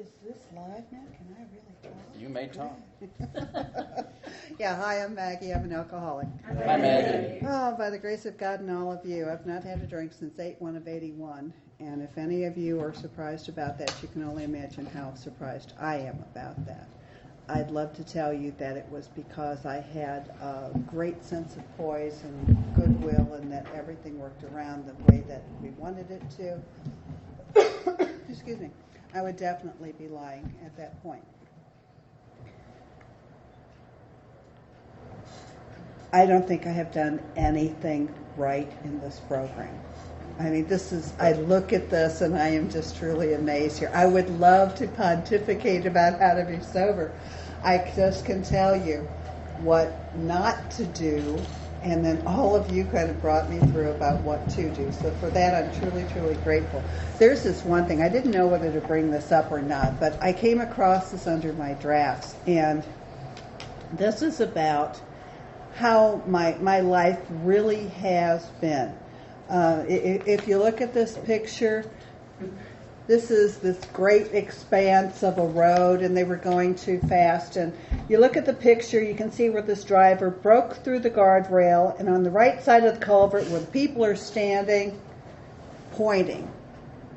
is this live now? Can I really talk? You may talk. Yeah, hi, I'm Maggie. I'm an alcoholic. Hi, Maggie. Oh, by the grace of God and all of you, I've not had a drink since 8/1 of 81. And if any of you are surprised about that, you can only imagine how surprised I am about that. I'd love to tell you that it was because I had a great sense of poise and goodwill and that everything worked around the way that we wanted it to. Excuse me. I would definitely be lying at that point. I don't think I have done anything right in this program. I mean, I look at this and I am just truly amazed here. I would love to pontificate about how to be sober. I just can tell you what not to do, and then all of you kind of brought me through about what to do. So for that, I'm truly, truly grateful. There's this one thing. I didn't know whether to bring this up or not, but I came across this under my drafts, and this is about how my life really has been. If you look at this picture, this is this great expanse of a road, and they were going too fast. And you look at the picture, you can see where this driver broke through the guardrail, and on the right side of the culvert where the people are standing, pointing.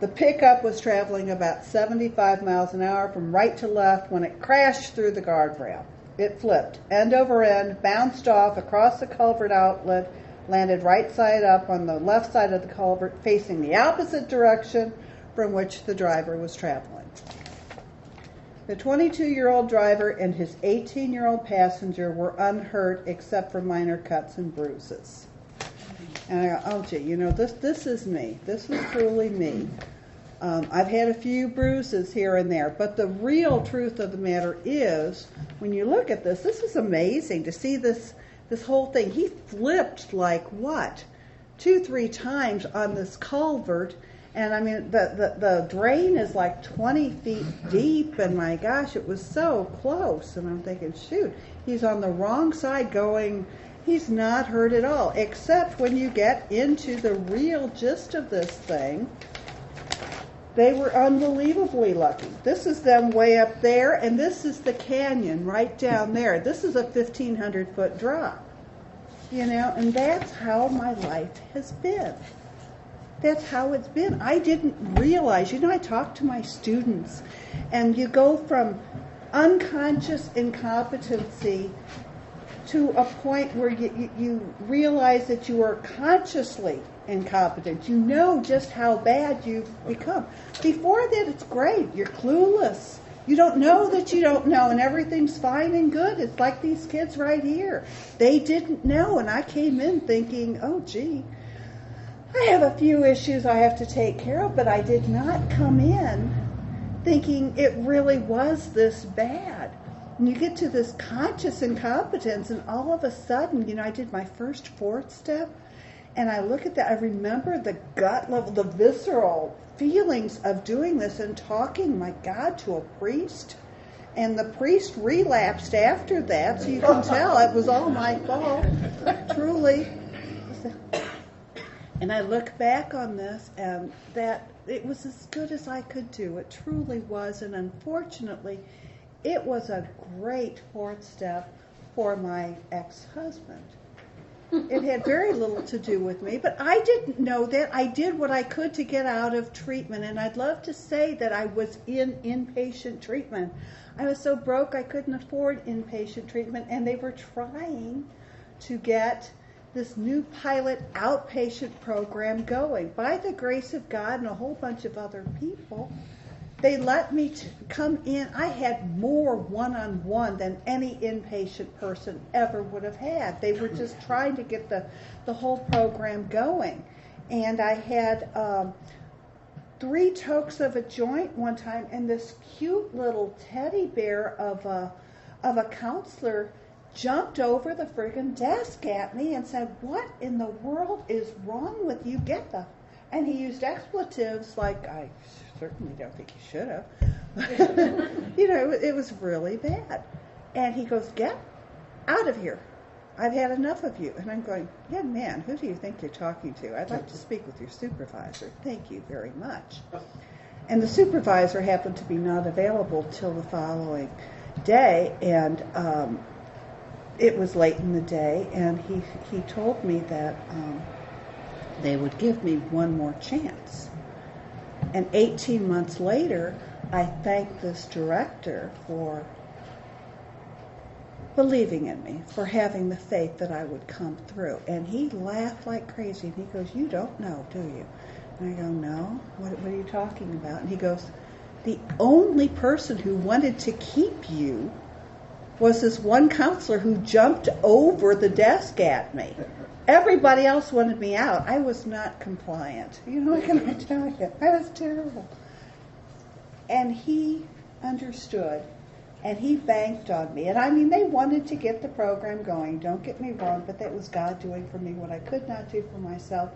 The pickup was traveling about 75 miles an hour from right to left when it crashed through the guardrail. It flipped end over end, bounced off across the culvert outlet, landed right side up on the left side of the culvert, facing the opposite direction from which the driver was traveling. The 22-year-old driver and his 18-year-old passenger were unhurt except for minor cuts and bruises. And I go, oh gee, this is me. This is truly me. I've had a few bruises here and there, but the real truth of the matter is, when you look at this is amazing to see this whole thing. He flipped like what? 2-3 times on this culvert. And I mean, the drain is like 20 feet deep, and my gosh, it was so close. And I'm thinking, shoot, he's on the wrong side going, he's not hurt at all. Except when you get into the real gist of this thing, they were unbelievably lucky. This is them way up there, and this is the canyon right down there. This is a 1,500-foot drop, and that's how my life has been. That's how it's been. I didn't realize, I talk to my students, and you go from unconscious incompetency to a point where you realize that you are consciously incompetent. You know just how bad you've become. Before that, it's great. You're clueless. You don't know that you don't know, and everything's fine and good. It's like these kids right here. They didn't know, and I came in thinking, oh, gee, I have a few issues I have to take care of, but I did not come in thinking it really was this bad. And you get to this conscious incompetence, and all of a sudden, I did my first fourth step, and I look at that. I remember the gut level, the visceral feelings of doing this and talking, my God, to a priest. And the priest relapsed after that, so you can tell it was all my fault, truly. And I look back on this, and that it was as good as I could do. It truly was, and unfortunately, it was a great fourth step for my ex-husband. It had very little to do with me, but I didn't know that. I did what I could to get out of treatment, and I'd love to say that I was in inpatient treatment. I was so broke I couldn't afford inpatient treatment, and they were trying to get this new pilot outpatient program going. By the grace of God and a whole bunch of other people, they let me come in. I had more one-on-one than any inpatient person ever would have had. They were just trying to get the whole program going. And I had 3 tokes of a joint one time, and this cute little teddy bear of a counselor jumped over the friggin' desk at me and said, what in the world is wrong with you? And he used expletives like, I certainly don't think he should have. It was really bad. And he goes, get out of here. I've had enough of you. And I'm going, young man, who do you think you're talking to? I'd like to speak with your supervisor. Thank you very much. And the supervisor happened to be not available till the following day, and it was late in the day, and he told me that they would give me one more chance. And 18 months later, I thanked this director for believing in me, for having the faith that I would come through. And he laughed like crazy, and he goes, "You don't know, do you?" And I go, "No, what are you talking about?" And he goes, "The only person who wanted to keep you was this one counselor who jumped over the desk at me. Everybody else wanted me out. I was not compliant. You know, what can I tell you? I was terrible." And he understood, and he banked on me. And I mean, they wanted to get the program going, don't get me wrong, but that was God doing for me what I could not do for myself.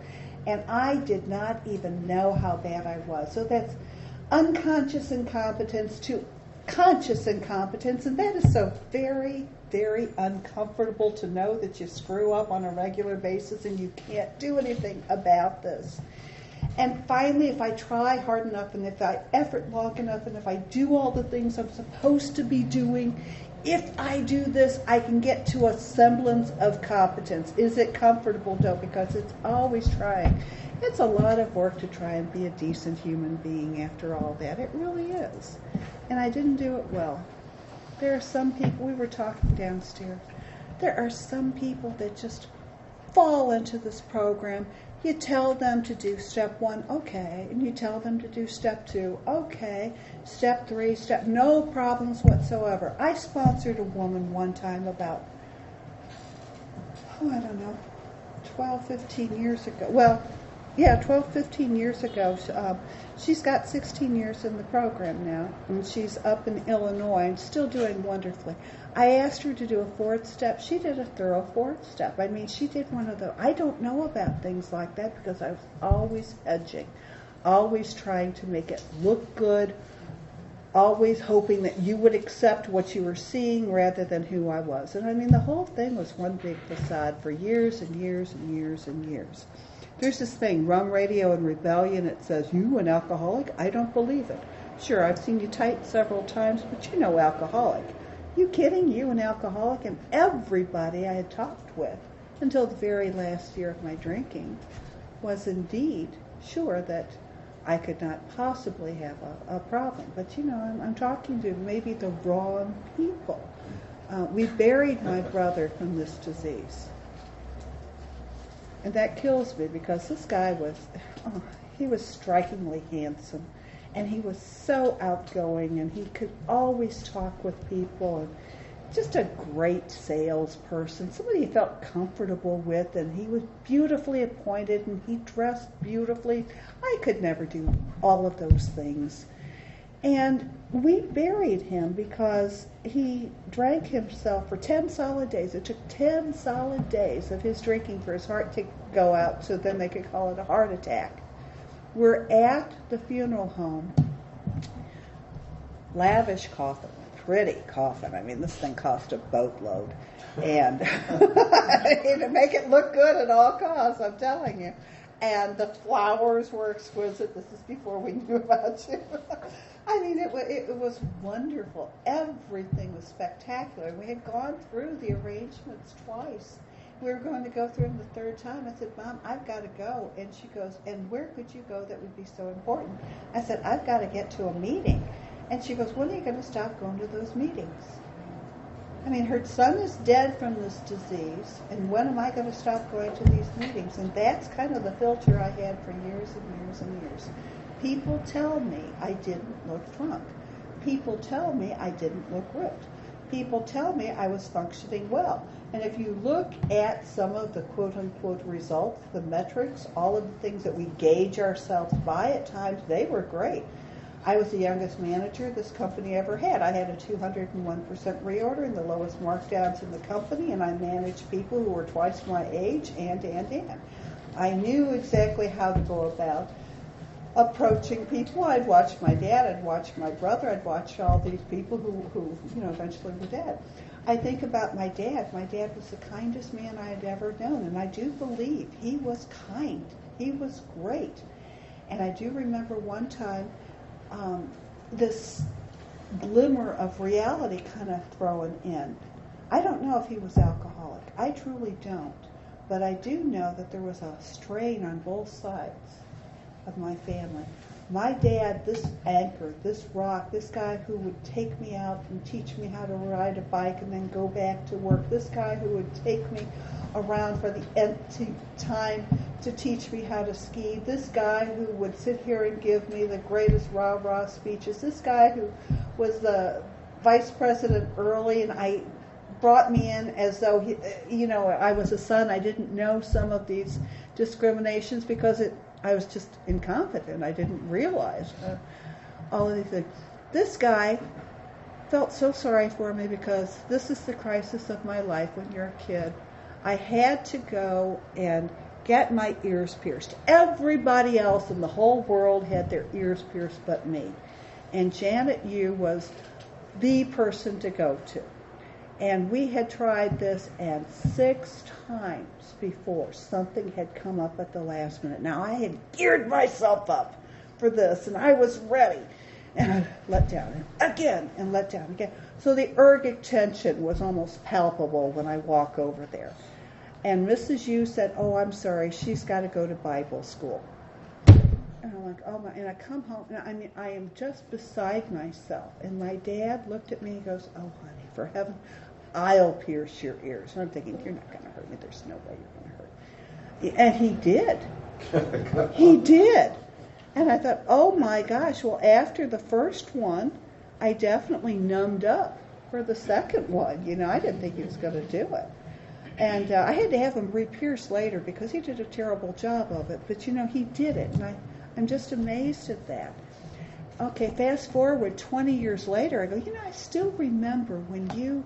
And I did not even know how bad I was. So that's unconscious incompetence to conscious incompetence, and that is so very, very uncomfortable to know that you screw up on a regular basis and you can't do anything about this. And finally, if I try hard enough, and if I effort long enough, and if I do all the things I'm supposed to be doing, if I do this, I can get to a semblance of competence. Is it comfortable? No, because it's always trying. It's a lot of work to try and be a decent human being after all that. It really is. And I didn't do it well. There are some people, we were talking downstairs, there are some people that just fall into this program. You tell them to do step 1, okay, and you tell them to do step 2, okay, step 3, no problems whatsoever. I sponsored a woman one time about, I don't know, 12, 15 years ago. Well, yeah, 12, 15 years ago. She's got 16 years in the program now, and she's up in Illinois and still doing wonderfully. I asked her to do a 4th step. She did a thorough 4th step. I mean, she did one of those. I don't know about things like that because I was always hedging, always trying to make it look good, always hoping that you would accept what you were seeing rather than who I was. And I mean, the whole thing was one big facade for years and years and years and years. There's this thing, Rum Radio and Rebellion. It says, "You an alcoholic?" I don't believe it. Sure, I've seen you tight several times, but you know alcoholic. You kidding? You an alcoholic? And everybody I had talked with until the very last year of my drinking was indeed sure that I could not possibly have a problem. But, you know, I'm talking to maybe the wrong people. We buried my brother from this disease. And that kills me because this guy he was strikingly handsome, and he was so outgoing, and he could always talk with people, and just a great salesperson, somebody you felt comfortable with, and he was beautifully appointed, and he dressed beautifully. I could never do all of those things. And we buried him because he drank himself for 10 solid days. It took 10 solid days of his drinking for his heart to go out, so then they could call it a heart attack. We're at the funeral home. Lavish coffin, pretty coffin. I mean, this thing cost a boatload. And to make it look good at all costs, I'm telling you. And the flowers were exquisite. This is before we knew about you. I mean, it was wonderful. Everything was spectacular. We had gone through the arrangements twice. We were going to go through them the 3rd time. I said, "Mom, I've got to go." And she goes, "And where could you go that would be so important?" I said, "I've got to get to a meeting." And she goes, "When are you going to stop going to those meetings?" I mean, her son is dead from this disease, and when am I going to stop going to these meetings? And that's kind of the filter I had for years and years and years. People tell me I didn't look drunk. People tell me I didn't look ripped. People tell me I was functioning well. And if you look at some of the quote-unquote results, the metrics, all of the things that we gauge ourselves by at times, they were great. I was the youngest manager this company ever had. I had a 201% reorder and the lowest markdowns in the company, and I managed people who were twice my age, and. I knew exactly how to go about approaching people. I'd watched my dad, I'd watched my brother, I'd watched all these people who eventually were dead. I think about my dad. My dad was the kindest man I had ever known, and I do believe he was kind. He was great. And I do remember one time this glimmer of reality kind of thrown in. I don't know if he was alcoholic. I truly don't. But I do know that there was a strain on both sides of my family. My dad, this anchor, this rock, this guy who would take me out and teach me how to ride a bike and then go back to work, this guy who would take me around for the empty time to teach me how to ski, this guy who would sit here and give me the greatest rah-rah speeches, this guy who was the vice president early and I brought me in as though I was a son. I didn't know some of these discriminations because I was just incompetent. I didn't realize all of these things. This guy felt so sorry for me because this is the crisis of my life when you're a kid. I had to go and get my ears pierced. Everybody else in the whole world had their ears pierced but me. And Janet Yu was the person to go to. And we had tried this, and 6 times before something had come up at the last minute. Now, I had geared myself up for this, and I was ready. And I let down again and let down again. So the ergic tension was almost palpable when I walk over there. And Mrs. Yu said, "Oh, I'm sorry, she's got to go to Bible school." And I'm like, "Oh my," and I come home, and I am just beside myself. And my dad looked at me and goes, "Oh, honey, for heaven, I'll pierce your ears." And I'm thinking, "You're not going to hurt me. There's no way you're going to hurt me." And he did. He did. And I thought, oh my gosh, well, after the first one, I definitely numbed up for the second one. I didn't think he was going to do it. And I had to have him re-pierced later because he did a terrible job of it. But, he did it. And I'm just amazed at that. Okay, fast forward 20 years later, I go, I still remember when you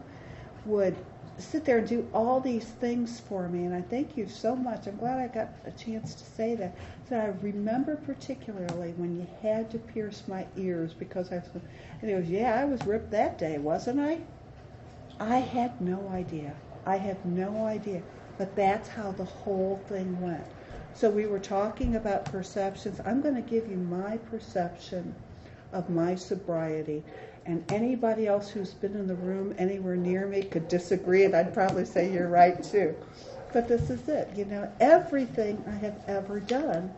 would sit there and do all these things for me, and I thank you so much. I'm glad I got a chance to say that. So I remember particularly when you had to pierce my ears because and he goes, "Yeah, I was ripped that day, wasn't I?" I had no idea. But that's how the whole thing went. So we were talking about perceptions. I'm going to give you my perception of my sobriety. And anybody else who's been in the room anywhere near me could disagree, and I'd probably say you're right too. But this is it. Everything I have ever done,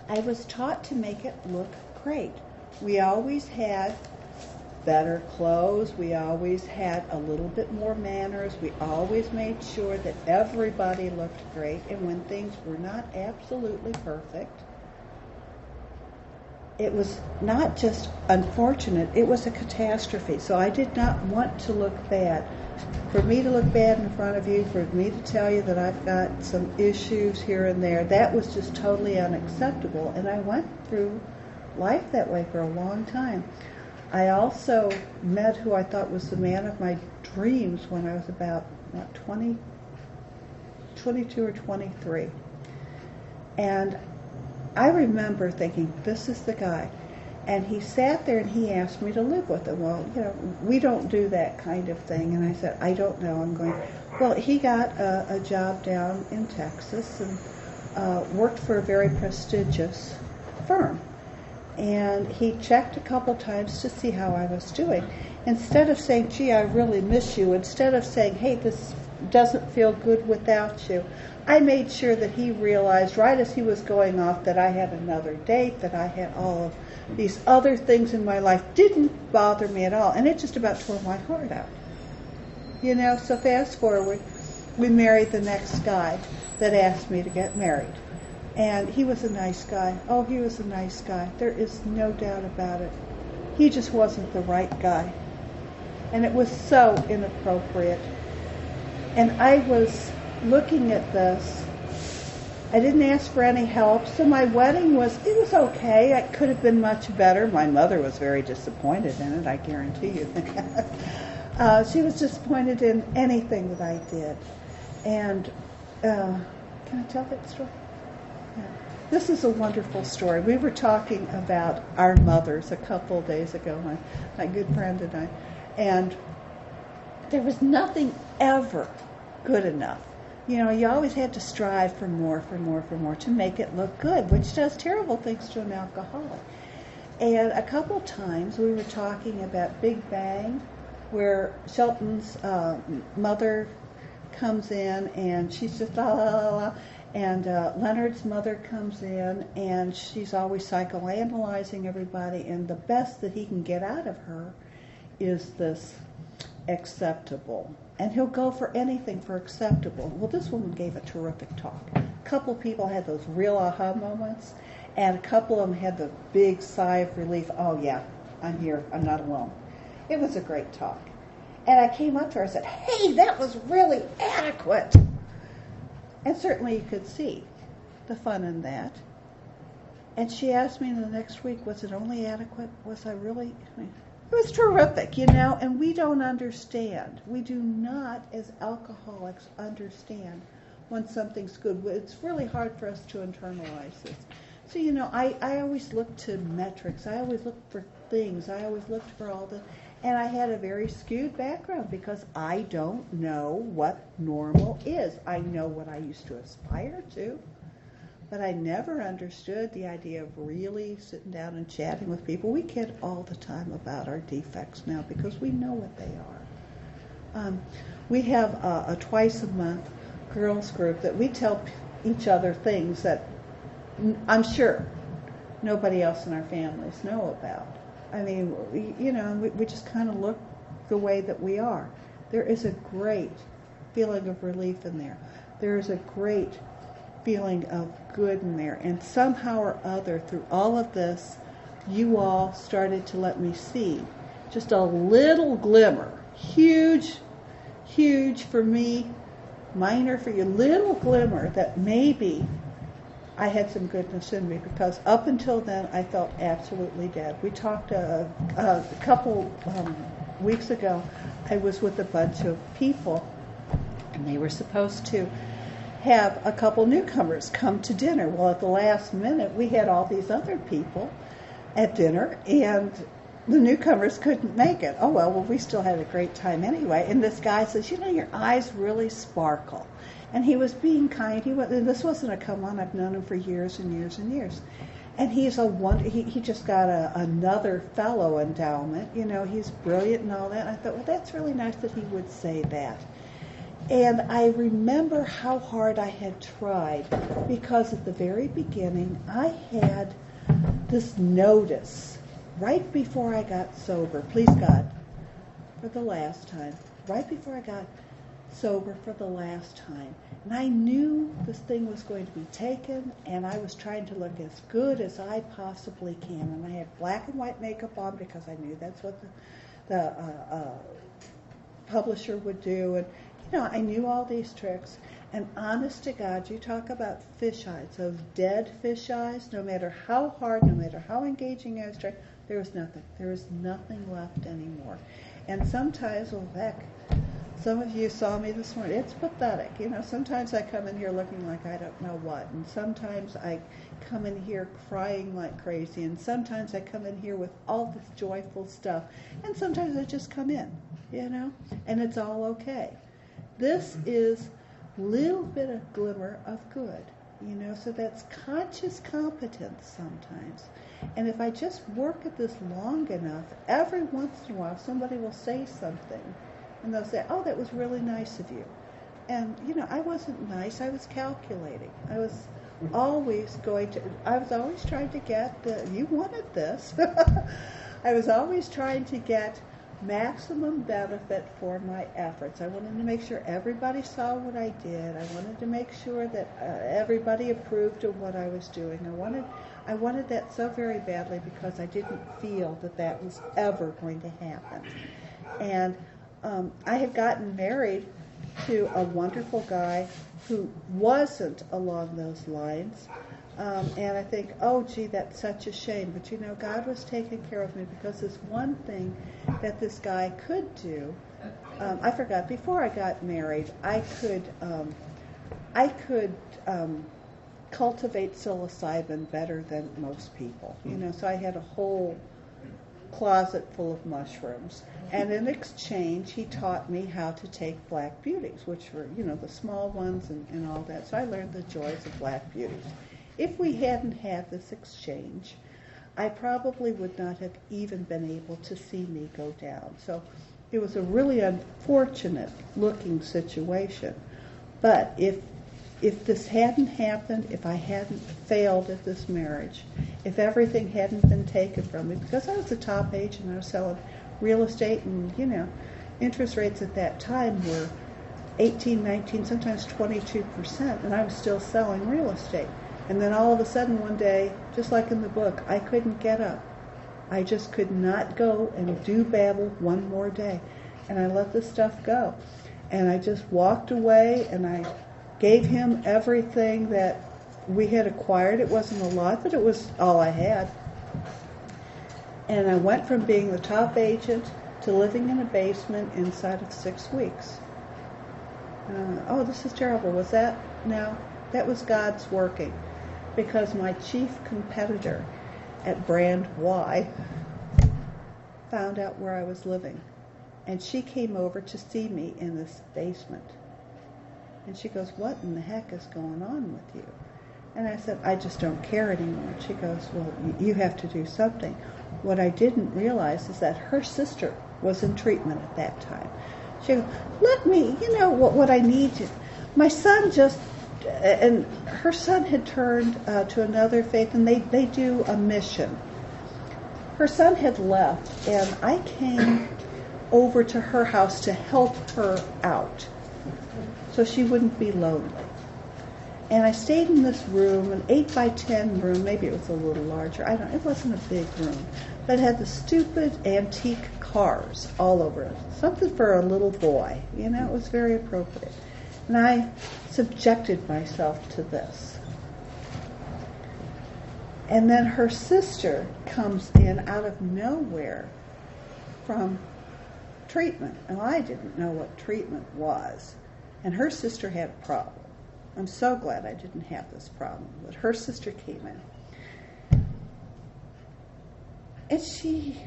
I was taught to make it look great. We always had better clothes. We always had a little bit more manners. We always made sure that everybody looked great. And when things were not absolutely perfect, it was not just unfortunate, it was a catastrophe. So I did not want to look bad. For me to look bad in front of you, for me to tell you that I've got some issues here and there, that was just totally unacceptable. And I went through life that way for a long time. I also met who I thought was the man of my dreams when I was about 22 or 23. And I remember thinking, this is the guy. And he sat there and he asked me to live with him. Well, we don't do that kind of thing. And I said, I don't know. I'm going, well, he got a job down in Texas and worked for a very prestigious firm. And he checked a couple times to see how I was doing. Instead of saying, gee, I really miss you, instead of saying, hey, this doesn't feel good without you, I made sure that he realized right as he was going off that I had another date, that I had all of these other things in my life. Didn't bother me at all. And it just about tore my heart out. So fast forward, we married the next guy that asked me to get married. And he was a nice guy. Oh, he was a nice guy. There is no doubt about it. He just wasn't the right guy. And it was so inappropriate. And I was looking at this. I didn't ask for any help, so my wedding was okay. It could have been much better. My mother was very disappointed in it, I guarantee you that. She was disappointed in anything that I did. And can I tell that story? Yeah. This is a wonderful story. We were talking about our mothers a couple of days ago, my good friend and I, and there was nothing ever good enough. You always had to strive for more to make it look good, which does terrible things to an alcoholic. And a couple times we were talking about Big Bang, where Shelton's mother comes in and she's just la la la la, and Leonard's mother comes in and she's always psychoanalyzing everybody, and the best that he can get out of her is this acceptable. And he'll go for anything for acceptable. Well, this woman gave a terrific talk. A couple people had those real aha moments, and a couple of them had the big sigh of relief. Oh yeah, I'm here, I'm not alone. It was a great talk. And I came up to her and said, hey, that was really adequate. And certainly you could see the fun in that. And she asked me the next week, was it only adequate? Was I really? It was terrific, you know, and we don't understand. We do not, as alcoholics, understand when something's good. It's really hard for us to internalize this. So, you know, I always look to metrics. I always look for things. I always looked for all the... And I had a very skewed background because I don't know what normal is. I know what I used to aspire to, but I never understood the idea of really sitting down and chatting with people. We kid all the time about our defects now because we know what they are. We have a twice-a-month girls group that we tell each other things that I'm sure nobody else in our families know about. I mean, we just kind of look the way that we are. There is a great feeling of relief in there. There is a great feeling of good in there. And somehow or other, through all of this, you all started to let me see just a little glimmer. Huge, huge for me, minor for you, little glimmer that maybe I had some goodness in me, because up until then I felt absolutely dead. We talked a couple weeks ago. I was with a bunch of people, and they were supposed to have a couple newcomers come to dinner. Well, at the last minute, we had all these other people at dinner, and the newcomers couldn't make it. Oh, well, we still had a great time anyway. And this guy says, you know, your eyes really sparkle. And he was being kind. This wasn't a come on. I've known him for years and years and years. And he's a wonder. He just got another fellow endowment. You know, he's brilliant and all that. And I thought, well, that's really nice that he would say that. And I remember how hard I had tried, because at the very beginning I had this notice right before I got sober. Please God, for the last time. Right before I got sober for the last time. And I knew this thing was going to be taken, and I was trying to look as good as I possibly can. And I had black and white makeup on because I knew that's what the publisher would do. And, you know, I knew all these tricks. And honest to God, you talk about fish eyes, those dead fish eyes, no matter how hard, no matter how engaging I was trying, there was nothing. There was nothing left anymore. And sometimes, well, heck, some of you saw me this morning. It's pathetic. You know, sometimes I come in here looking like I don't know what, and sometimes I come in here crying like crazy, and sometimes I come in here with all this joyful stuff, and sometimes I just come in, you know, and it's all okay. This is a little bit of glimmer of good, you know, so that's conscious competence sometimes. And if I just work at this long enough, every once in a while somebody will say something, and they'll say, oh, that was really nice of you. And, you know, I wasn't nice. I was calculating. I was always trying to get you wanted this. I was always trying to get maximum benefit for my efforts. I wanted to make sure everybody saw what I did. I wanted to make sure that everybody approved of what I was doing. I wanted that so very badly because I didn't feel that was ever going to happen. And I had gotten married to a wonderful guy who wasn't along those lines. And I think, oh, gee, that's such a shame. But, you know, God was taking care of me, because there's one thing that this guy could do. I forgot, before I got married, I could cultivate psilocybin better than most people. You know, so I had a whole closet full of mushrooms. And in exchange, he taught me how to take black beauties, which were, you know, the small ones and all that. So I learned the joys of black beauties. If we hadn't had this exchange, I probably would not have even been able to see me go down. So it was a really unfortunate looking situation. But if this hadn't happened, if I hadn't failed at this marriage, if everything hadn't been taken from me, because I was a top agent, I was selling real estate, and, interest rates at that time were 18, 19, sometimes 22%, and I was still selling real estate. And then all of a sudden one day, just like in the book, I couldn't get up. I just could not go and do Babel one more day. And I let this stuff go. And I just walked away, and I gave him everything that we had acquired. It wasn't a lot, but it was all I had. And I went from being the top agent to living in a basement inside of 6 weeks. Oh, this is terrible. Was that? No, that was God's working. Because my chief competitor at Brand Y found out where I was living. And she came over to see me in this basement. And she goes, "What in the heck is going on with you?" And I said, "I just don't care anymore." She goes, "Well, you have to do something." What I didn't realize is that her sister was in treatment at that time. She goes, "Let me, what I need to." My son and her son had turned to another faith, and they do a mission. Her son had left, and I came over to her house to help her out so she wouldn't be lonely. And I stayed in this room, an 8x10 room, maybe it was a little larger, it wasn't a big room, but it had the stupid antique cars all over it. Something for a little boy, it was very appropriate. And I subjected myself to this. And then her sister comes in out of nowhere from treatment. And I didn't know what treatment was. And her sister had a problem. I'm so glad I didn't have this problem. But her sister came in. And she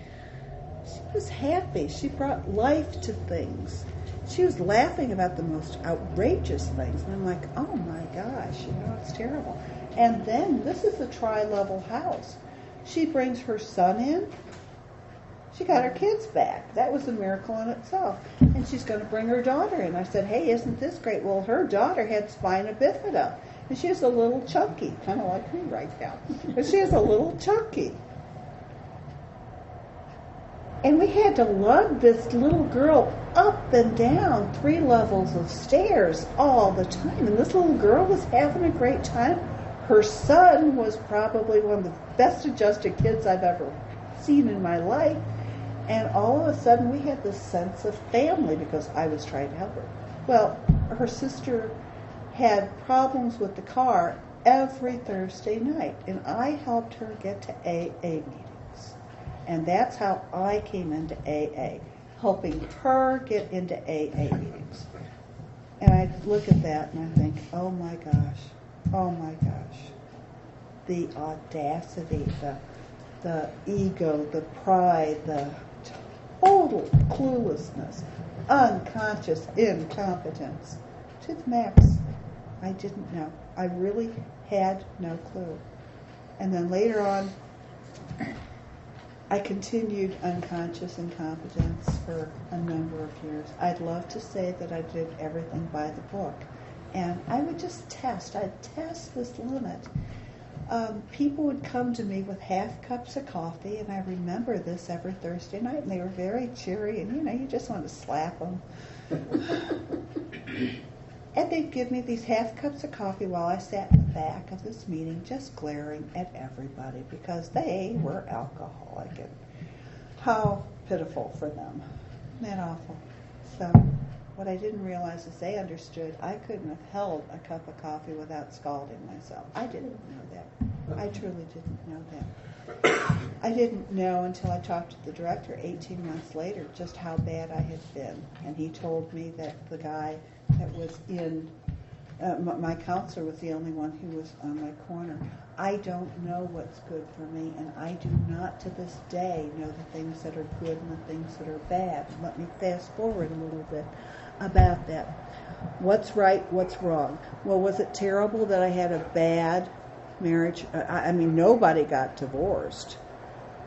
was happy. She brought life to things. She was laughing about the most outrageous things. And I'm like, oh my gosh, it's terrible. And then, this is a tri-level house. She brings her son in. She got her kids back. That was a miracle in itself. And she's going to bring her daughter in. I said, "Hey, isn't this great?" Well, her daughter had spina bifida. And she was a little chunky, kind of like me right now. But she was a little chunky. And we had to lug this little girl up and down 3 levels of stairs all the time. And this little girl was having a great time. Her son was probably one of the best adjusted kids I've ever seen in my life. And all of a sudden we had this sense of family because I was trying to help her. Well, her sister had problems with the car every Thursday night. And I helped her get to AA meetings. And that's how I came into AA, helping her get into AA meetings. And I look at that and I think, oh my gosh, the audacity, the ego, the pride, the total cluelessness, unconscious incompetence to the max. I didn't know. I really had no clue. And then later on, I continued unconscious incompetence for a number of years. I'd love to say that I did everything by the book. And I would just test. I'd test this limit. People would come to me with half cups of coffee, and I remember this every Thursday night, and they were very cheery, and you just want to slap them. And they'd give me these half cups of coffee while I sat in the back of this meeting just glaring at everybody because they were alcoholic. And how pitiful for them. Isn't that awful? So what I didn't realize is they understood I couldn't have held a cup of coffee without scalding myself. I didn't know that. I truly didn't know that. I didn't know until I talked to the director 18 months later just how bad I had been. And he told me that the guy that was in, my counselor was the only one who was on my corner. I don't know what's good for me, and I do not to this day know the things that are good and the things that are bad. Let me fast forward a little bit about that. What's right, what's wrong? Well, was it terrible that I had a bad marriage? I mean, nobody got divorced.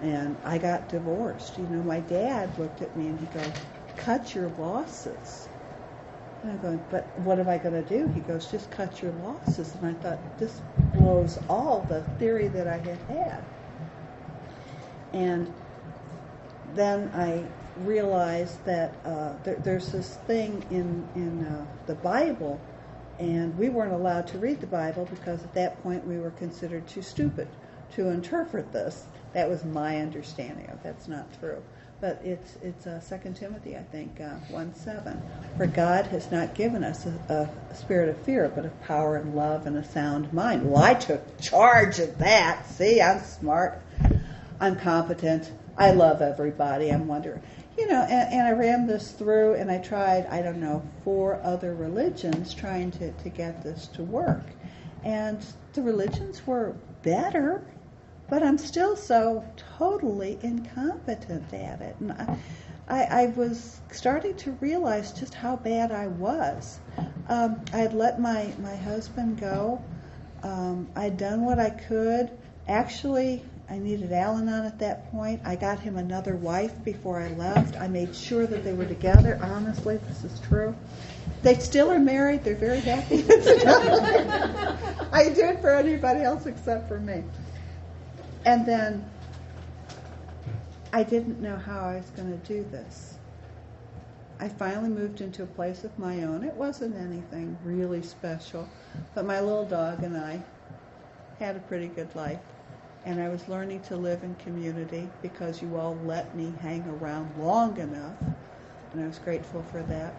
And I got divorced. My dad looked at me and he goes, cut your losses. And I'm going, but what am I going to do? He goes, just cut your losses. And I thought, this blows all the theory that I had. And then I realized that there's this thing in the Bible, and we weren't allowed to read the Bible because at that point we were considered too stupid to interpret this. That was my understanding of it. That's not true. But it's 2 Timothy, I think, 1:7. For God has not given us a spirit of fear, but of power and love and a sound mind. Well, I took charge of that. See, I'm smart. I'm competent. I love everybody. I'm wondering. And I ran this through, and I tried, 4 other religions trying to get this to work. And the religions were better, but I'm still so totally incompetent at it. And I was starting to realize just how bad I was. I had let my husband go. I'd done what I could. Actually, I needed Al-Anon at that point. I got him another wife before I left. I made sure that they were together. Honestly, this is true. They still are married. They're very happy. I do it for anybody else except for me. And then I didn't know how I was going to do this. I finally moved into a place of my own. It wasn't anything really special, but my little dog and I had a pretty good life. And I was learning to live in community because you all let me hang around long enough, and I was grateful for that.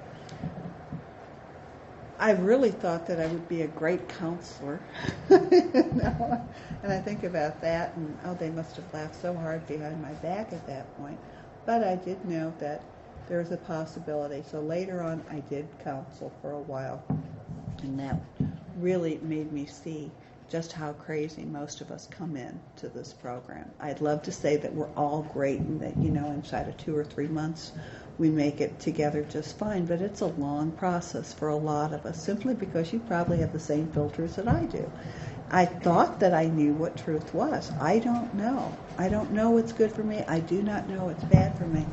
I really thought that I would be a great counselor. And I think about that, and they must have laughed so hard behind my back at that point. But I did know that there was a possibility. So later on, I did counsel for a while, and that really made me see just how crazy most of us come in to this program. I'd love to say that we're all great and that, inside of 2 or 3 months we make it together just fine, but it's a long process for a lot of us, simply because you probably have the same filters that I do. I thought that I knew what truth was. I don't know. I don't know what's good for me. I do not know what's bad for me.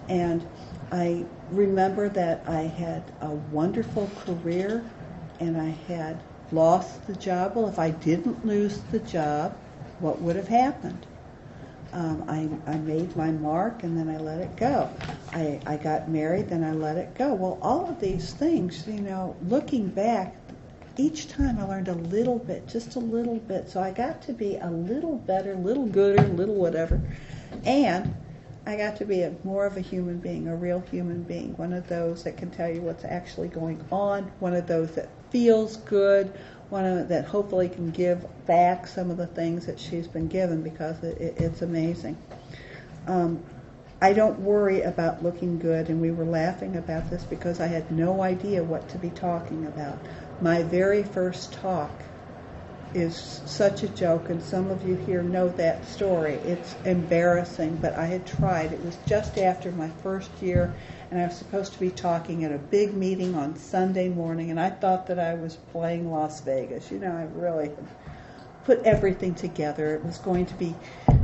And I remember that I had a wonderful career, and I had lost the job. Well, if I didn't lose the job, what would have happened? I made my mark, and then I let it go. I got married, then I let it go. Well, all of these things, looking back, each time I learned a little bit, just a little bit. So I got to be a little better, little gooder, little whatever. And I got to be more of a human being, a real human being, one of those that can tell you what's actually going on, one of those that feels good, one that hopefully can give back some of the things that she's been given, because it's amazing. I don't worry about looking good, and we were laughing about this because I had no idea what to be talking about. My very first talk is such a joke, and some of you here know that story. It's embarrassing, but I had tried. It was just after my first year, and I was supposed to be talking at a big meeting on Sunday morning, and I thought that I was playing Las Vegas. I really put everything together. It was going to be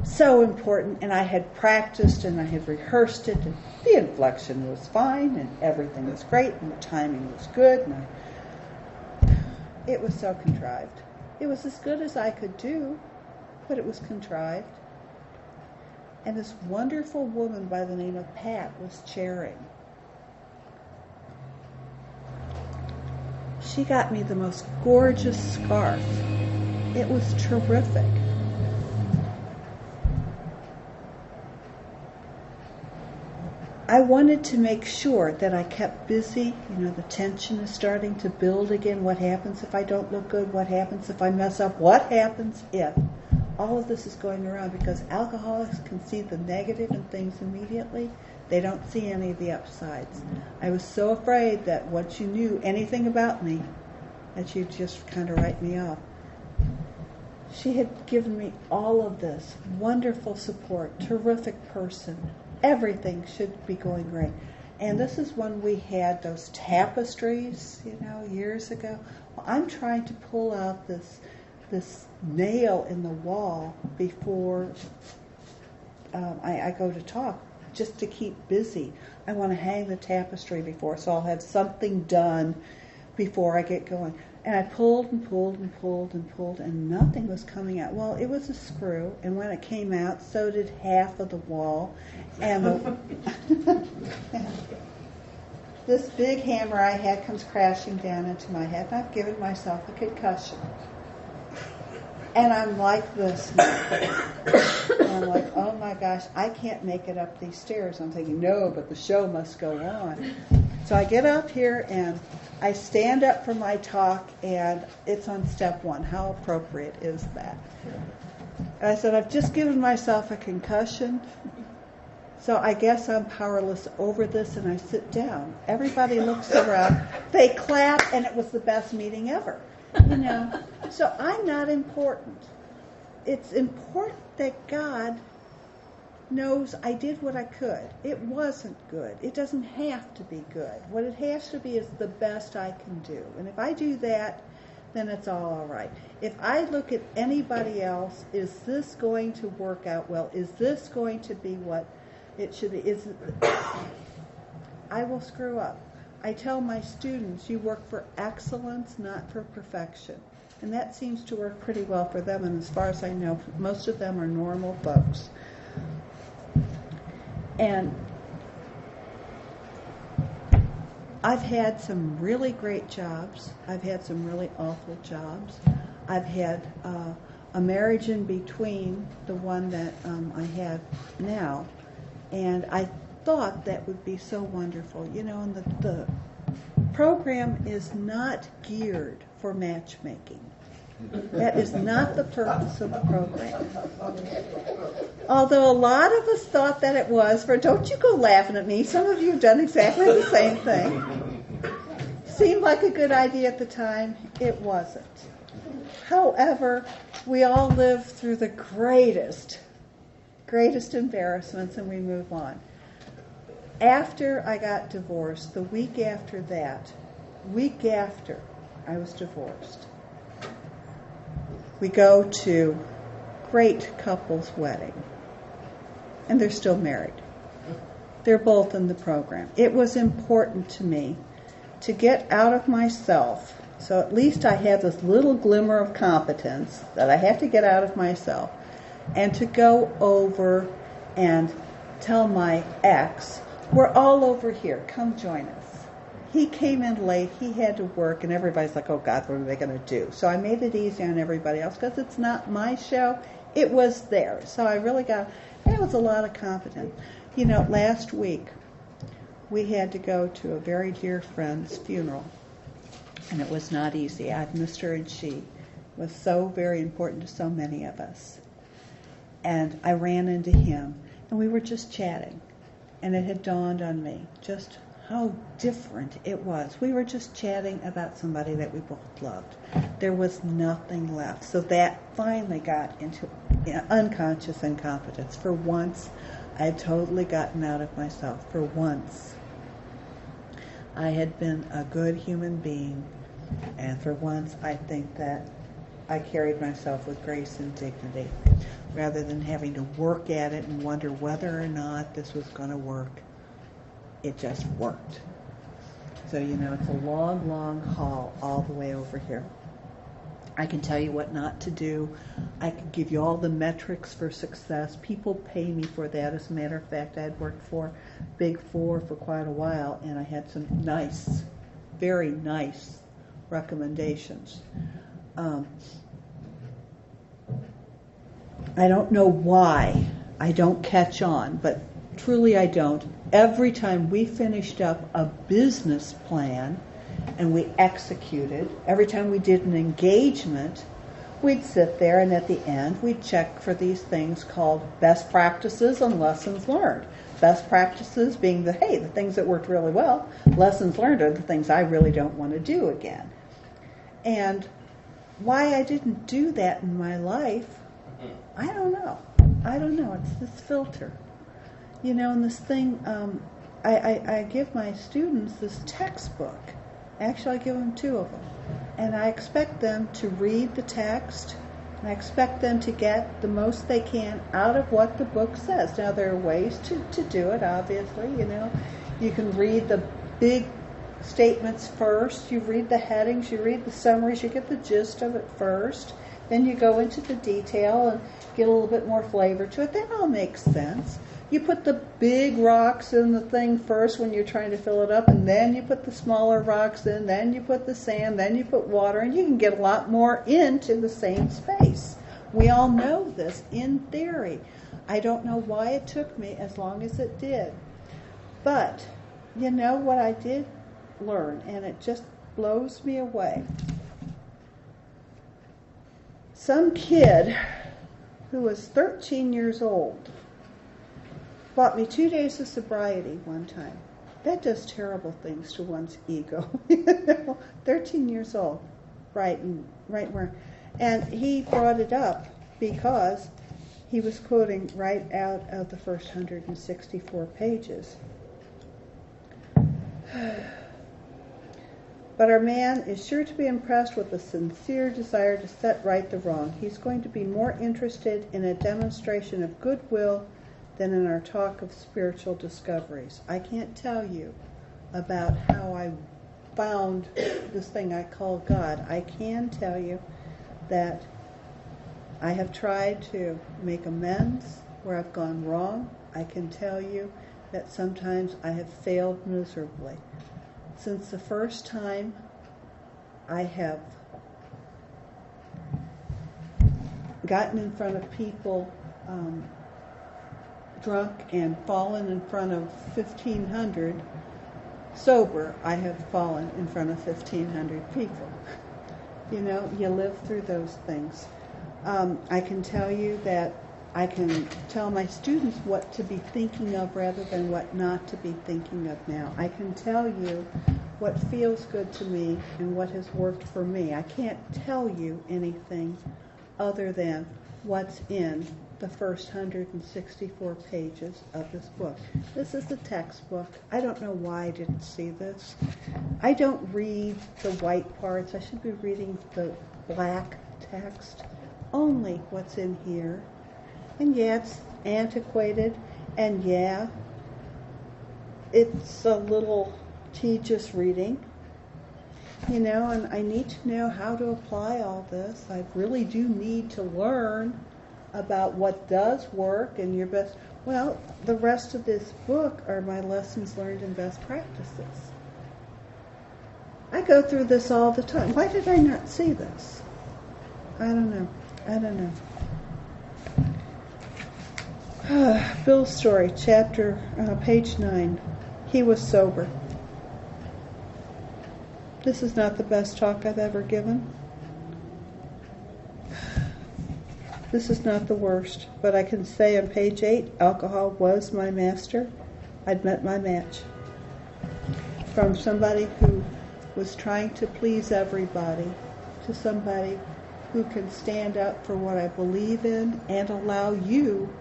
so important, and I had practiced, and I had rehearsed it, and the inflection was fine, and everything was great, and the timing was good, and it was so contrived. It was as good as I could do, but it was contrived. And this wonderful woman by the name of Pat was chairing. She got me the most gorgeous scarf. It was terrific. I wanted to make sure that I kept busy. The tension is starting to build again. What happens if I don't look good? What happens if I mess up? What happens if? All of this is going around because alcoholics can see the negative in things immediately. They don't see any of the upsides. I was so afraid that once you knew anything about me, that you'd just kind of write me off. She had given me all of this wonderful support, terrific person. Everything should be going great. And this is when we had those tapestries, years ago. Well, I'm trying to pull out this nail in the wall before I go to talk just to keep busy. I want to hang the tapestry before, so I'll have something done before I get going. And I pulled and pulled and pulled and pulled, and nothing was coming out. Well, it was a screw, and when it came out, so did half of the wall. And this big hammer I had comes crashing down into my head, and I've given myself a concussion. And I'm like this now. And I'm like, oh my gosh, I can't make it up these stairs. I'm thinking, no, but the show must go on. So I get up here and I stand up for my talk, and it's on step 1. How appropriate is that? And I said, I've just given myself a concussion, so I guess I'm powerless over this, and I sit down. Everybody looks around. They clap, and it was the best meeting ever. You know, so I'm not important. It's important that God knows I did what I could. It wasn't good. It doesn't have to be good. What it has to be is the best I can do. And if I do that, then it's all right. If I look at anybody else, is this going to work out well? Is this going to be what it should be? I will screw up. I tell my students, you work for excellence, not for perfection. And that seems to work pretty well for them. And as far as I know, most of them are normal folks. And I've had some really great jobs. I've had some really awful jobs. I've had a marriage in between the one that I have now. And I thought that would be so wonderful. You know, and the program is not geared for matchmaking. That is not the purpose of the program. Although a lot of us thought that it was. Don't you go laughing at me. Some of you have done exactly the same thing. Seemed like a good idea at the time. It wasn't. However, we all live through the greatest embarrassments, and we move on. After I got divorced, the week after I was divorced, we go to great couple's wedding, and they're still married. They're both in the program. It was important to me to get out of myself, so at least I have this little glimmer of competence that I have to get out of myself, and to go over and tell my ex, we're all over here, come join us. He came in late, he had to work, and everybody's like, oh God, what are they going to do? So I made it easy on everybody else because it's not my show, it was theirs. So I really that was a lot of competence. You know, last week we had to go to a very dear friend's funeral, and it was not easy. I've missed her, and she was so very important to so many of us. And I ran into him, and we were just chatting, and it had dawned on me just how different it was. We were just chatting about somebody that we both loved. There was nothing left. So that finally got into unconscious incompetence. For once, I had totally gotten out of myself. For once, I had been a good human being, and for once, I think that I carried myself with grace and dignity, rather than having to work at it and wonder whether or not this was going to work. It just worked. So, you know, it's a long, long haul all the way over here. I can tell you what not to do. I can give you all the metrics for success. People pay me for that. As a matter of fact, I had worked for Big Four for quite a while, and I had some nice, very nice recommendations. I don't know why I don't catch on, but truly I don't. Every time we finished up a business plan and we executed, every time we did an engagement, we'd sit there and at the end we'd check for these things called best practices and lessons learned. Best practices being the things that worked really well. Lessons learned are the things I really don't want to do again. And why I didn't do that in my life, I don't know. It's this filter. You know, and this thing, I give my students this textbook. Actually, I give them 2 of them. And I expect them to read the text, And I expect them to get the most they can out of what the book says. Now, there are ways to do it, obviously. You can read the big statements first. You read the headings, you read the summaries, you get the gist of it first. Then you go into the detail and get a little bit more flavor to it. That all makes sense. You put the big rocks in the thing first when you're trying to fill it up, and then you put the smaller rocks in, then you put the sand, then you put water, and you can get a lot more into the same space. We all know this in theory. I don't know why it took me as long as it did. But you know what I did learn, and it just blows me away. Some kid who was 13 years old bought me 2 days of sobriety one time. That does terrible things to one's ego. 13 years old, right where, and he brought it up because he was quoting right out of the first 164 pages. But our man is sure to be impressed with a sincere desire to set right the wrong. He's going to be more interested in a demonstration of goodwill than in our talk of spiritual discoveries. I can't tell you about how I found this thing I call God. I can tell you that I have tried to make amends where I've gone wrong. I can tell you that sometimes I have failed miserably. Since the first time I have gotten in front of people drunk and fallen in front of 1,500, sober, I have fallen in front of 1,500 people. You live through those things. I can tell you that I can tell my students what to be thinking of rather than what not to be thinking of now. I can tell you what feels good to me and what has worked for me. I can't tell you anything other than what's in the first 164 pages of this book. This is the textbook. I don't know why I didn't see this. I don't read the white parts. I should be reading the black text. Only what's in here. And yeah, it's antiquated, and yeah, it's a little tedious reading, and I need to know how to apply all this. I really do need to learn about what does work and your best. Well, the rest of this book are my lessons learned and best practices. I go through this all the time. Why did I not see this? I don't know. Bill's story, page 9. He was sober. This is not the best talk I've ever given. This is not the worst, but I can say on page 8, alcohol was my master. I'd met my match. From somebody who was trying to please everybody to somebody who can stand up for what I believe in and allow you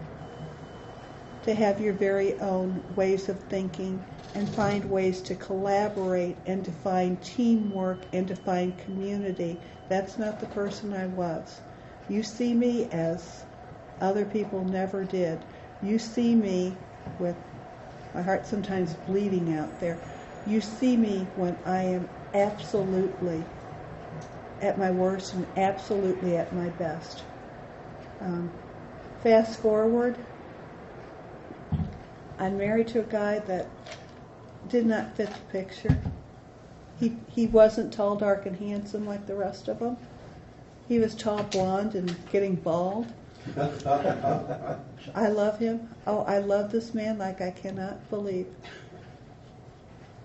to have your very own ways of thinking and find ways to collaborate and to find teamwork and to find community. That's not the person I was. You see me as other people never did. You see me with my heart sometimes bleeding out there. You see me when I am absolutely at my worst and absolutely at my best. Fast forward, I'm married to a guy that did not fit the picture. He wasn't tall, dark, and handsome like the rest of them. He was tall, blonde, and getting bald. I love him. Oh, I love this man like I cannot believe.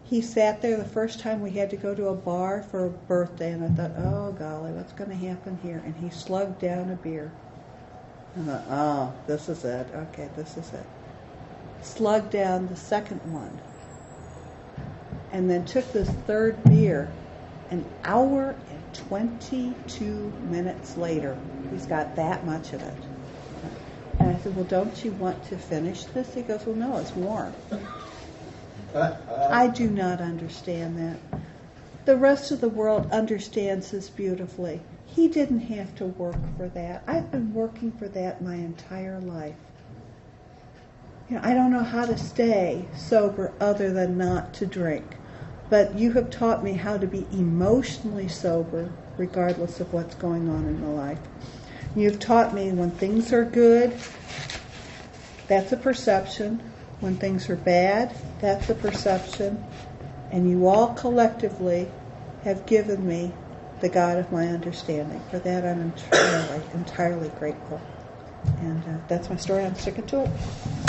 He sat there the first time we had to go to a bar for a birthday, and I thought, oh, golly, what's going to happen here? And he slugged down a beer. I thought, oh, this is it. Okay, this is it. Slugged down the second one. And then took this third beer. An hour and 22 minutes later, he's got that much of it. And I said, well, don't you want to finish this? He goes, well, no, it's warm. I do not understand that. The rest of the world understands this beautifully. He didn't have to work for that. I've been working for that my entire life. I don't know how to stay sober other than not to drink. But you have taught me how to be emotionally sober regardless of what's going on in my life. You've taught me when things are good, that's a perception. When things are bad, that's a perception. And you all collectively have given me the God of my understanding. For that, I'm entirely grateful. And that's my story. I'm sticking to it.